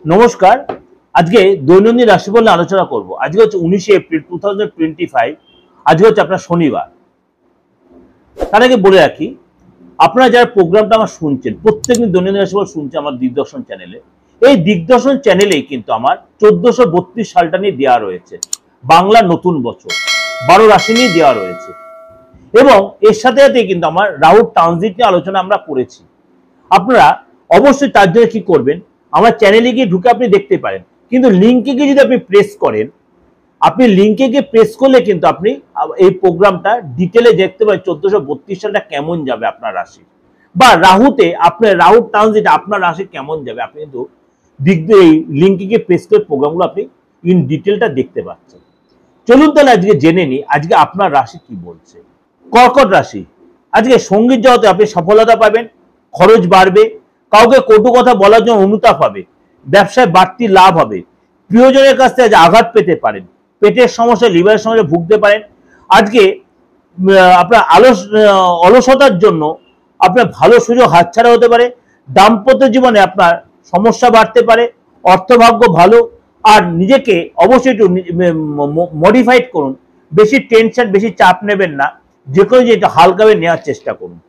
নমস্কার। আজকে দৈনন্দিন রাশিফল নিয়ে আলোচনা করব। আজকে হচ্ছে 19 এপ্রিল 2025। আজকে হচ্ছে আপনার শনিবার। তার আগে বলে রাখি, আপনারা যারা প্রোগ্রামটা আমার শুনছেন, প্রত্যেকদিন দৈনন্দিন রাশিফল শুনছেন আমার দিগদর্শন চ্যানেলে। এই দিগদর্শন চ্যানেলেই কিন্তু আমার 1432 সালটা নিয়ে দেওয়া রয়েছে। বাংলা নতুন বছর 12 রাশি নিয়ে দেওয়া রয়েছে এবং এর সাথে সাথে কিন্তু আমার রাহুর ট্রানজিট নিয়ে আলোচনা আমরা করেছি। আপনারা অবশ্যই তার জন্য কি করবেন, আমার চ্যানেলে গিয়ে ঢুকে আপনি দেখতে পারেন, কিন্তু লিঙ্কে গিয়ে যদি আপনি প্রেস করেন, আপনি লিঙ্কে গিয়ে প্রেস করলে কিন্তু আপনি এই প্রোগ্রামটা ডিটেলে দেখতে পারেন 1432 সালটা কেমন যাবে আপনার রাশি, বা রাহুতে আপনার রাহু ট্রানজিট আপনার রাশি কেমন যাবে। আপনি কিন্তু এই লিঙ্কে গিয়ে প্রেস করে প্রোগ্রামগুলো আপনি ইন ডিটেলটা দেখতে পাচ্ছেন। চলুন তাহলে আজকে জেনে নিই আজকে আপনার রাশি কি বলছে। কর্কট রাশি, আজকে সঙ্গীত জগতে আপনি সফলতা পাবেন, খরচ বাড়বে, কাউকে কটু কথা বলার জন্য অনুতাপ হবে, ব্যবসায় বাড়তি লাভ হবে, প্রিয়জনের কাছ থেকে আঘাত পেতে পারেন, পেটের সমস্যা লিভারের সমস্যা ভুগতে পারেন। আজকে আপনার অলসতার জন্য আপনার ভালো সুযোগ হাতছাড়া হতে পারে। দাম্পত্য জীবনে আপনার সমস্যা বাড়তে পারে, অর্থভাগ্য ভালো। আর নিজেকে অবশ্যই একটু মডিফাইড করুন, বেশি টেনশন বেশি চাপ নেবেন না, যে কোনো জিনিস হালকাভাবে নেওয়ার চেষ্টা করুন।